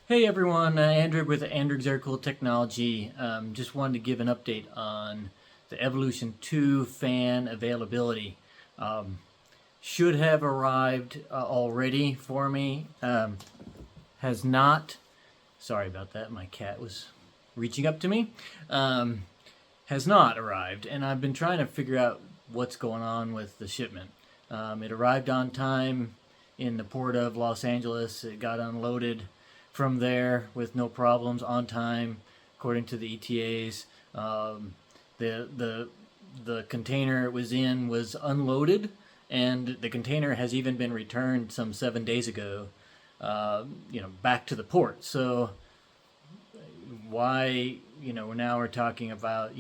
Hey everyone, Andrig with Andrig's Aircooled technology. Just wanted to give an update on the Evolution 2 fan availability. Um, should have arrived already for me. Has not. Sorry about that. My cat was reaching up to me. Has not arrived, and I've been trying to figure out what's going on with the shipment. It arrived on time in the port of Los Angeles. It got unloaded from there with no problems on time, according to the ETAs. The container it was in was unloaded, and the container has even been returned some 7 days ago. Back to the port. So why now we're talking about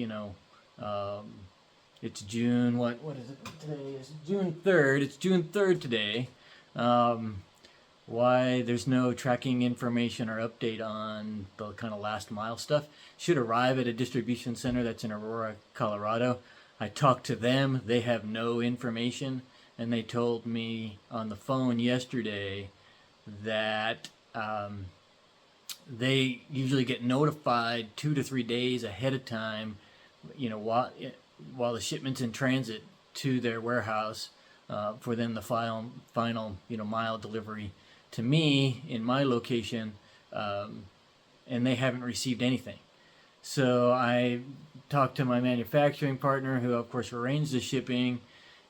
it's June, what is it today? Is June 3rd. It's June 3rd today. Why there's no tracking information or update on the kind of last mile stuff. Should arrive at a distribution center that's in Aurora, Colorado. I talked to them. They have no information, and they told me on the phone yesterday that they usually get notified 2 to 3 days ahead of time, while the shipment's in transit to their warehouse, for then the final mile delivery to me in my location, and they haven't received anything. So I talked to my manufacturing partner, who of course arranged the shipping,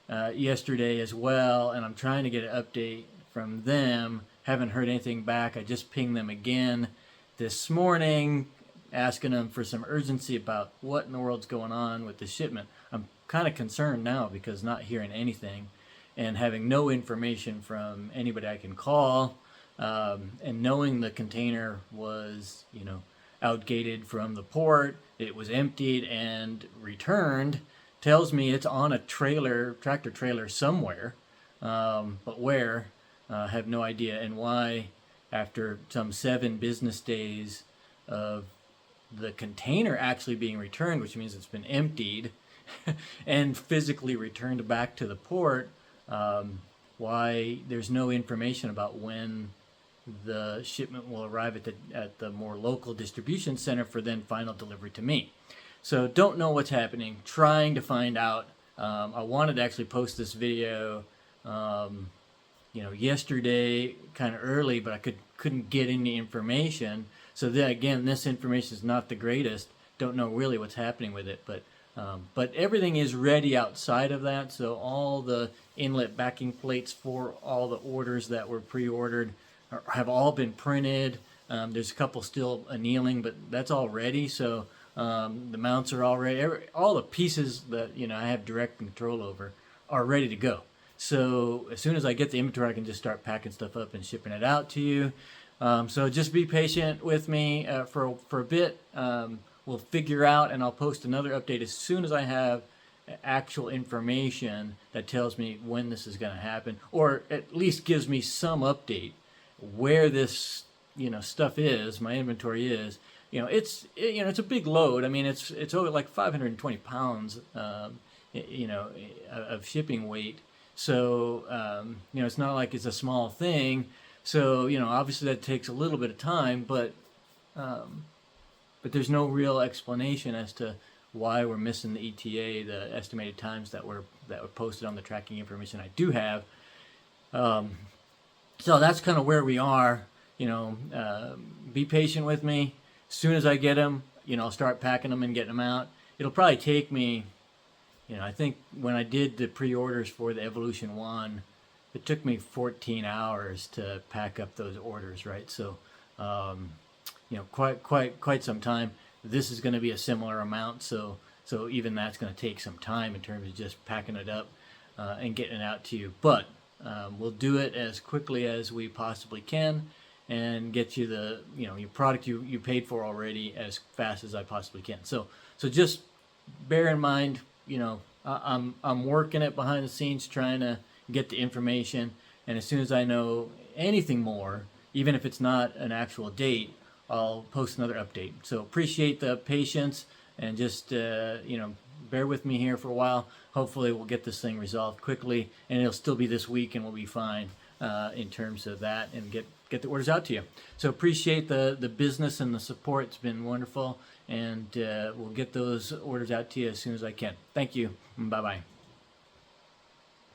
yesterday as well, and I'm trying to get an update from them. Haven't heard anything back. I just pinged them again this morning, asking them for some urgency about what in the world's going on with the shipment. I'm kind of concerned now because not hearing anything and having no information from anybody I can call, and knowing the container was, outgated from the port, it was emptied and returned, tells me it's on a tractor trailer somewhere, but where, have no idea. And why, after some 7 business days of the container actually being returned, which means it's been emptied and physically returned back to the port, why there's no information about when the shipment will arrive at the more local distribution center for then final delivery to me. So don't know what's happening, trying to find out. I wanted to actually post this video yesterday kind of early, but I couldn't get any information. So then again, this information is not the greatest. Don't know really what's happening with it, but everything is ready outside of that. So all the inlet backing plates for all the orders that were pre-ordered have all been printed. There's a couple still annealing, but that's all ready. So the mounts are all ready. All the pieces that I have direct control over are ready to go. So as soon as I get the inventory, I can just start packing stuff up and shipping it out to you. So just be patient with me for a bit. We'll figure out, and I'll post another update as soon as I have actual information that tells me when this is going to happen, or at least gives me some update where this stuff is. My inventory is. It's a big load. I mean, it's over like 520 pounds, of shipping weight. So, it's not like it's a small thing. So, obviously that takes a little bit of time, but there's no real explanation as to why we're missing the ETA, the estimated times that were posted on the tracking information I do have. So that's kind of where we are. Be patient with me. As soon as I get them, I'll start packing them and getting them out. It'll probably take me, I think when I did the pre-orders for the Evolution 1, it took me 14 hours to pack up those orders, right? So, quite some time. This is going to be a similar amount, so even that's going to take some time in terms of just packing it up and getting it out to you. But we'll do it as quickly as we possibly can and get you the your product you paid for already as fast as I possibly can. So just bear in mind, I'm working it behind the scenes, trying to get the information, and as soon as I know anything more, even if it's not an actual date, I'll post another update. So appreciate the patience, and just bear with me here for a while. Hopefully we'll get this thing resolved quickly, and it'll still be this week, and we'll be fine in terms of that, and get the orders out to you. So appreciate the business and the support. It's been wonderful, and we'll get those orders out to you as soon as I can. Thank you. Bye-bye.